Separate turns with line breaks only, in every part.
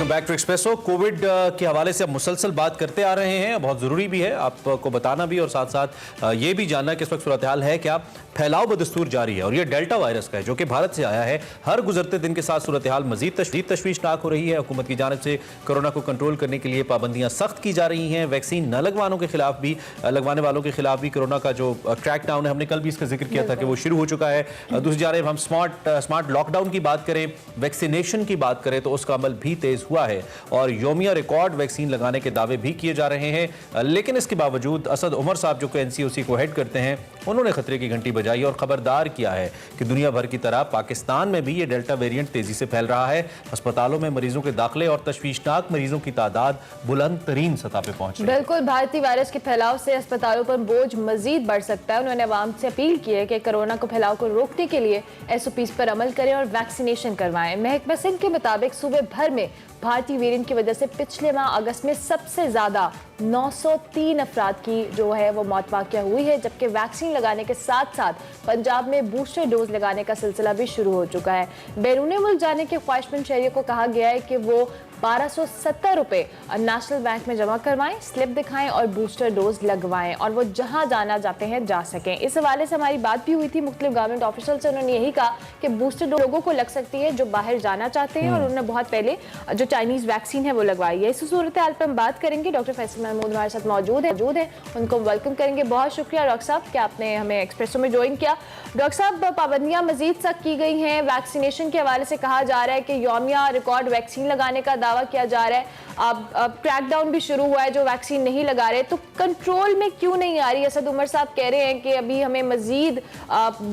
Back to espresso. Covid के हवाले से अब मुसलसल बात करते आ रहे हैं, बहुत ज़रूरी भी है आपको बताना भी और साथ साथ ये भी जानना कि इस वक्त सूरत हाल है क्या। फैलाव बदस्तूर जारी है और ये डेल्टा वायरस का है जो कि भारत से आया है। हर गुजरते दिन के साथ सूरत हाल मजीद तशवीशनाक हो रही है। हुकूमत की जानिब से कोरोना को कंट्रोल करने के लिए पाबंदियां सख्त की जा रही हैं। वैक्सीन न लगवाने वालों के खिलाफ भी कोरोना का जो क्रैकडाउन है, हमने कल भी इसका जिक्र किया था कि वो शुरू हो चुका है। दूसरी जानब हम स्मार्ट लॉकडाउन की बात करें, वैक्सीनेशन की बात करें तो उसका अमल भी तेज हुआ है और योमिया रिकॉर्ड वैक्सीन लगाने के दावे भी किए जा रहे हैं। लेकिन इसके बावजूद असद उमर साहब जो कि एनसीओसी को हेड करते हैं, उन्होंने खतरे की घंटी बजाई और खबरदार किया है कि दुनिया भर की तरह पाकिस्तान में भी ये डेल्टा वेरिएंट तेजी से फैल रहा है। अस्पतालों में मरीजों के दाखिले और तशवीशनाक मरीजों की तादाद बुलंद तरीन सतह पे पहुंच रही है।
बिल्कुल, भारतीय वायरस के फैलाव से अस्पतालों पर बोझ मजीद बढ़ सकता है। उन्होंने आवाम से अपील की है कि कोरोना को फैलाव को रोकने के लिए SOPs पर अमल करें और वैक्सीनेशन करवाएं। महकमा सिंह के मुताबिक सूबे भर में भारतीय वेरिएंट की वजह से पिछले माह अगस्त में सबसे ज्यादा 903 अफराद की जो है वो मौत वाक़या हुई है, जबकि वैक्सीन लगाने के साथ साथ पंजाब में बूस्टर डोज लगाने का सिलसिला भी शुरू हो चुका है। बैरून मुल्क जाने के ख्वाहिशमंद शहरियों को कहा गया है कि वो 1270 रुपये नेशनल बैंक में जमा करवाएं, स्लिप दिखाएं और बूस्टर डोज लगवाएं और वो जहां जाना चाहते हैं जा सकें। इस हवाले से हमारी बात भी हुई थी मुख्तलिफ गवर्नमेंट ऑफिशियल से। उन्होंने यही कहा कि बूस्टर डोज लोगों को लग सकती है जो बाहर जाना चाहते हैं और उन्होंने बहुत पहले जो चाइनीज वैक्सीन है वो लगवाई है। इस सूरत हाल पर हम बात करेंगे। डॉक्टर फैसल महमूद हमारे साथ मौजूद है, उनको वेलकम करेंगे। बहुत शुक्रिया डॉक्टर साहब कि आपने हमें एक्सप्रेसो में ज्वाइन किया। डॉक्टर साहब, पाबंदियां मजीद सख्त की गई हैं। वैक्सीनेशन के हवाले से कहा जा रहा है कि योमिया रिकॉर्ड वैक्सीन लगाने का दावा किया जा रहा है। अब क्रैकडाउन भी शुरू हुआ है जो वैक्सीन नहीं लगा रहे, तो कंट्रोल में क्यों नहीं आ रही? असद उमर साहब कह रहे हैं कि अभी हमें मजीद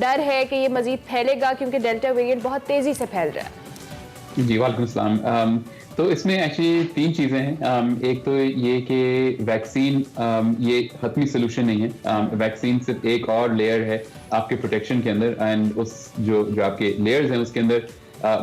डर है कि ये मजीद फैलेगा क्योंकि डेल्टा वेरिएंट बहुत तेजी से फैल रहा है।
जी वालेकुम अस्सलाम। तो इसमें एक्चुअली तीन चीज़ें हैं। एक तो ये कि वैक्सीन ये हतमी सोल्यूशन नहीं है। वैक्सीन सिर्फ एक और लेयर है आपके प्रोटेक्शन के अंदर, एंड उस जो आपके लेयर्स हैं उसके अंदर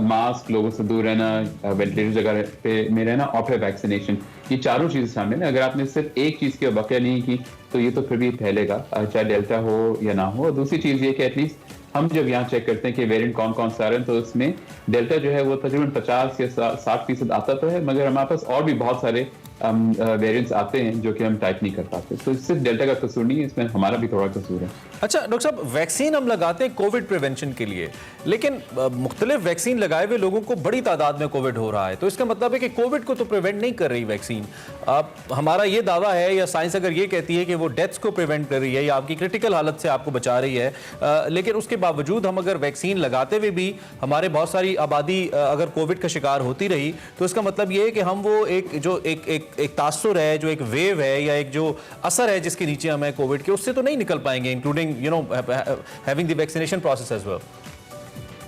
मास्क, लोगों से दूर रहना, वेंटिलेटर जगह पे में रहना और फिर वैक्सीनेशन, ये चारों चीज़ें सामने ना। अगर आपने सिर्फ एक चीज़ की वक़्या नहीं की तो ये तो फिर भी फैलेगा, चाहे डेल्टा हो या ना हो। दूसरी चीज़ ये कि एटलीस्ट हम जब यहाँ चेक करते हैं कि वेरिएंट कौन कौन सा आ रहे हैं, तो उसमें डेल्टा जो है वो तकरीबन 50 या 60% आता तो है, मगर हमारे पास और भी बहुत सारे वेरिएंट्स आते हैं जो कि हम टाइप नहीं कर पाते। तो सिर्फ डेल्टा का कसूर नहीं है, इसमें हमारा भी थोड़ा कसूर है।
अच्छा डॉक्टर साहब, वैक्सीन हम लगाते हैं कोविड प्रिवेंशन के लिए, लेकिन मुख्तलिफ वैक्सीन लगाए हुए लोगों को बड़ी तादाद में कोविड हो रहा है, तो इसका मतलब है कि कोविड को तो प्रिवेंट नहीं कर रही वैक्सीन। हमारा ये दावा है या साइंस अगर ये कहती है कि वो डेथ्स को प्रिवेंट कर रही है या आपकी क्रिटिकल हालत से आपको बचा रही है, लेकिन उसके बावजूद हम अगर वैक्सीन लगाते हुए भी हमारे बहुत सारी आबादी अगर कोविड का शिकार होती रही, तो इसका मतलब ये है कि हम वो एक तासुर है, जो एक वेव है या एक जो असर है जिसके नीचे हम हैं कोविड के, उससे तो नहीं निकल पाएंगे, including having the vaccination process as well.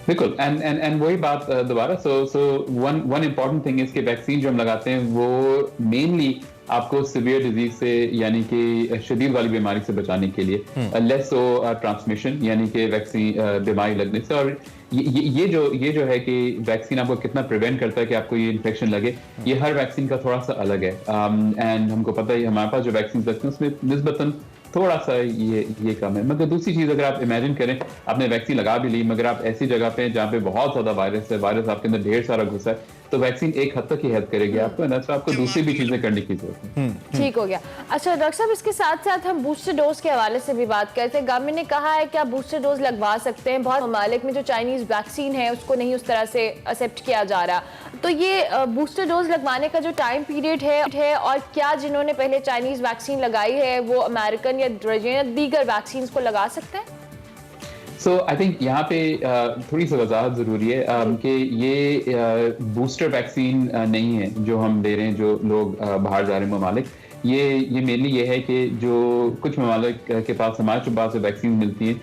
बिल्कुल, एंड वही बात दोबारा। So one important thing is कि वैक्सीन जो हम लगाते हैं वो मेनली आपको सीवियर डिजीज से यानी कि शदीद वाली बीमारी से बचाने के लिए, लेस सो ट्रांसमिशन यानी कि वैक्सीन बीमारी लगने से। और ये जो है कि वैक्सीन आपको कितना प्रिवेंट करता है कि आपको ये इन्फेक्शन लगे, ये हर वैक्सीन का थोड़ा सा अलग है। एंड हमको पता है हमारे पास जो वैक्सीन लगते हैं उसमें निस्बतन थोड़ा सा ये कम है। मगर दूसरी चीज़, अगर आप इमेजिन करें आपने वैक्सीन लगा भी ली मगर आप ऐसी जगह पे जहाँ पे बहुत ज़्यादा वायरस है, वायरस आपके अंदर ढेर सारा घुसा है, तो वैक्सीन एक हद तक ही हेल्प करेगी आपको, ना तो आपको दूसरी भी चीज़ें करने की जरूरत है।
ठीक हो गया। अच्छा डॉक्टर साहब, इसके साथ साथ हम बूस्टर डोज के हवाले से भी बात करते हैं। गवर्नमेंट ने कहा है कि आप बूस्टर डोज लगवा सकते हैं। बहुत ममालिक में जो चाइनीज वैक्सीन है उसको नहीं उस तरह से एक्सेप्ट किया जा रहा, तो ये बूस्टर डोज लगवाने का जो टाइम पीरियड है और क्या जिन्होंने पहले चाइनीज वैक्सीन लगाई है वो अमेरिकन या दीगर वैक्सीन को लगा सकते हैं?
सो आई थिंक यहाँ पे थोड़ी सी वजाहत ज़रूरी है कि ये बूस्टर वैक्सीन नहीं है जो हम दे रहे हैं, जो लोग बाहर जा रहे हैं ममालिक। ये मेनली ये है कि जो कुछ ममालिक के पास हमारे पास जो वैक्सीन मिलती हैं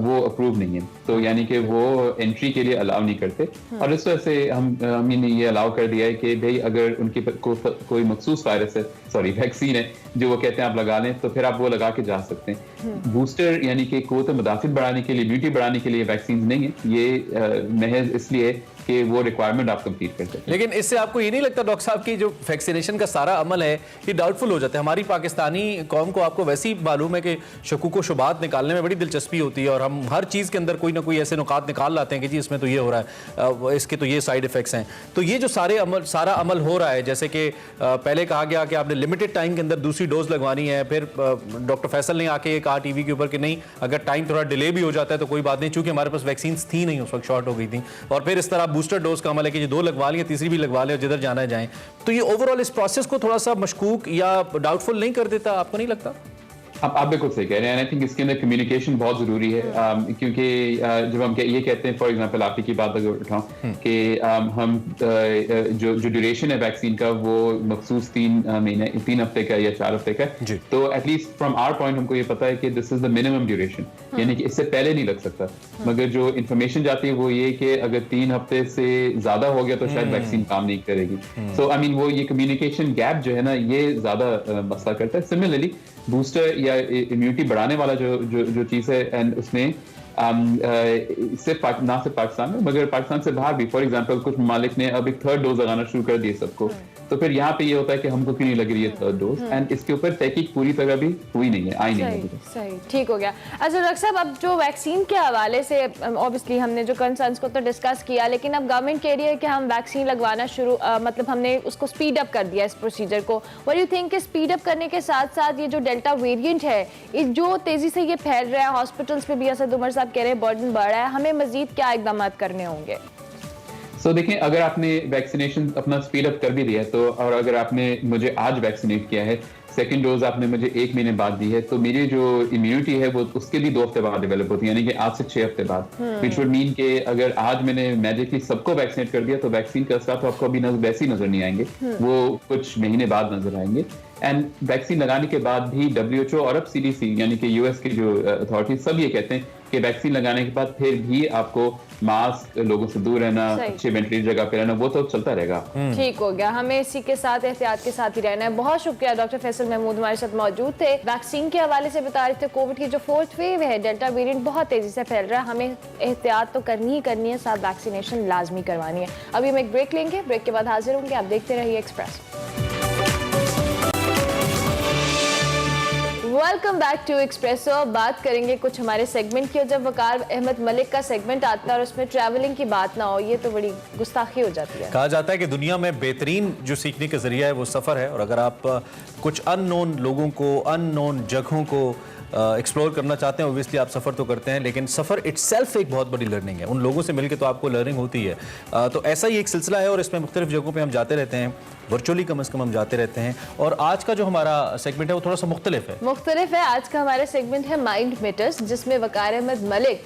वो अप्रूव नहीं है, तो यानी कि वो एंट्री के लिए अलाउ नहीं करते। और इस वजह से हमने ये अलाउ कर दिया है कि भाई अगर उनके कोई मखसूस वायरस है, सॉरी वैक्सीन है जो वो कहते हैं आप लगा लें, तो फिर आप वो लगा के जा सकते हैं। बूस्टर यानी कि क़ुव्वत मुदाफ़िअत बढ़ाने के लिए, इम्यूनिटी बढ़ाने के लिए वैक्सीन नहीं है, ये महज इसलिए कि वो रिक्वायरमेंट आप कंप्लीट कर सकते हैं।
लेकिन इससे आपको ये नहीं लगता डॉक्टर साहब की जो वैक्सीनेशन का सारा अमल है ये डाउटफुल हो जाता है? हमारी पाकिस्तानी कौम को आपको वैसे ही मालूम है कि शकूक व शुबात निकालने में बड़ी दिलचस्पी होती होती है और हम हर चीज़ के अंदर कोई ना कोई ऐसे नुकात निकाल लाते हैं कि जी इसमें तो ये हो रहा है, इसके तो ये साइड इफेक्ट्स हैं। तो ये जो सारा अमल हो रहा है, जैसे कि पहले कहा गया कि आपने लिमिटेड टाइम के अंदर दूसरी डोज लगवानी है, फिर डॉक्टर फैसल ने आके ये कहा टीवी के ऊपर कि नहीं, अगर टाइम थोड़ा डिले भी हो जाता है तो कोई बात नहीं, चूंकि हमारे पास वैक्सीन थी नहीं, उस वक्त शॉर्ट हो गई थी। और फिर इस तरह बूस्टर डोज का अमल है कि 2 लगवा लें, तीसरी भी लगवा लें और जिधर जाना है जाएं। तो ये ओवरऑल इस प्रोसेस को थोड़ा सा मशकूक या डाउटफुल नहीं कर देता, आपको नहीं लगता?
आप बिल्कुल सही कह रहे हैं। आई थिंक इसके अंदर कम्युनिकेशन बहुत जरूरी है, क्योंकि जब हम ये कहते हैं, फॉर एग्जांपल आप ही की बात अगर उठाऊं कि हम जो ड्यूरेशन है वैक्सीन का वो मखसूस 3 हफ्ते का या 4 हफ्ते का, तो एटलीस्ट फ्रॉम आवर पॉइंट हमको ये पता है कि this is the minimum duration, यानी कि इससे पहले नहीं लग सकता। मगर जो इन्फॉर्मेशन जाती है वो ये कि अगर 3 हफ्ते से ज्यादा हो गया तो शायद वैक्सीन काम नहीं करेगी। सो आई मीन वो ये कम्युनिकेशन गैप जो है ना, ये ज्यादा मसला करता है। सिमिलरली बूस्टर या इम्यूनिटी बढ़ाने वाला जो चीज़ है, एंड उसमें सिर्फ ना सिर्फ पाकिस्तान में मगर पाकिस्तान से बाहर भी, फॉर एग्जांपल कुछ ममालिक ने अब एक 3rd डोज लगाना शुरू कर दिए सबको। तो फिर यहाँ पे ये होता है कि हमको क्यों नहीं लग रही है 3rd डोज, एंड इसके ऊपर तहकीक पूरी तरह भी हुई नहीं है, आई नहीं है।
सही, ठीक हो गया। अच्छा डॉक्टर साहब, अब जो वैक्सीन के हवाले से ऑब्वियसली हमने जो कंसर्न्स को तो डिस्कस किया, लेकिन अब गवर्नमेंट कह रही है कि हम वैक्सीन लगवाना शुरू मतलब हमने उसको स्पीड अप कर दिया इस प्रोसीजर को। व्हाट डू यू थिंक कि स्पीड अप करने के साथ साथ ये जो डेल्टा वेरिएंट है जो तेजी से ये फैल रहा है, हॉस्पिटल्स में भी असद उमर साहब कह रहे हैं बर्डन बढ़ रहा है, हमें मजीद क्या इकदाम करने होंगे?
सो देखिए, अगर आपने वैक्सीनेशन अपना स्पीड अप कर भी दिया तो, और अगर आपने मुझे आज वैक्सीनेट किया है, 2nd डोज आपने मुझे 1 महीने बाद दी है, तो मेरी जो इम्यूनिटी है वो उसके भी 2 हफ्ते बाद डेवलप होती है, यानी कि आज से 6 हफ्ते बाद। विच वुड मीन कि अगर आज मैंने मैजिकली सबको वैक्सीनेट कर दिया तो वैक्सीन के असर तो आपको अभी वैसे ही नजर नहीं आएंगे, वो कुछ महीने बाद नजर आएंगे। एंड वैक्सीन लगाने के बाद भी WHO और अब CDC यानी कि US के जो अथॉरिटीज सब ये कहते हैं कि वैक्सीन लगाने के बाद फिर भी आपको मास्क, लोगों से दूर रहना, अच्छे वेंटिलेटर जगह पे रहना, वो तो चलता रहेगा।
ठीक हो गया, हमें इसी के साथ एहतियात के साथ ही रहना है। बहुत शुक्रिया डॉक्टर फैसल महमूद हमारे साथ मौजूद थे। वैक्सीन के हवाले से बता रहे थे, कोविड की जो 4th वेव है, डेल्टा वेरिएंट बहुत तेजी से फैल रहा है, हमें एहतियात तो करनी ही करनी है, साथ वैक्सीनेशन लाजमी करवानी है। अभी हम एक ब्रेक लेंगे, ब्रेक के बाद हाजिर होंगे, आप देखते रहिए Express. Welcome back to Express. अब बात करेंगे कुछ हमारे सेगमेंट की, और जब वकार अहमद मलिक का सेगमेंट आता है और उसमें ट्रैवलिंग की बात ना हो, ये तो बड़ी गुस्ताखी हो जाती है।
कहा जाता है कि दुनिया में बेहतरीन जो सीखने का जरिया है वो सफ़र है, और अगर आप कुछ अननोन लोगों को, अननोन जगहों को एक्सप्लोर करना चाहते हैं, ओब्वियसली आप सफ़र तो करते हैं, लेकिन सफ़र इटसेल्फ एक बहुत बड़ी लर्निंग है। उन लोगों से मिलकर तो आपको लर्निंग होती है। तो ऐसा ही एक सिलसिला है और इसमें मुख्तलिफ जगहों पे हम जाते रहते हैं, वर्चुअली कम से कम हम जाते रहते हैं। और आज का जो हमारा सेगमेंट है वो थोड़ा सा मुख्तलिफ है।
आज का हमारा सेगमेंट है माइंड मैटर्स, जिसमें वकार अहमद मलिक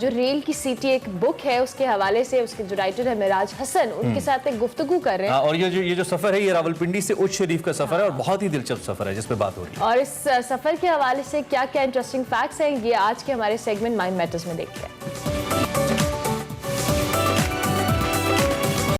जो रेल की सीटी एक बुक है उसके हवाले से, उसके जो राइटर है मिराज हसन, उनके साथ एक गुफ्तगू कर रहे हैं।
और ये जो सफ़र है ये रावलपिंडी से उच्च शरीफ का सफ़र है और बहुत ही दिलचस्प सफ़र है जिस पे बात हो रही है।
और इस सफ़र के हवाले से क्या क्या इंटरेस्टिंग फैक्ट्स हैं, ये आज के हमारे सेगमेंट माइंड मैटर्स में देखते हैं।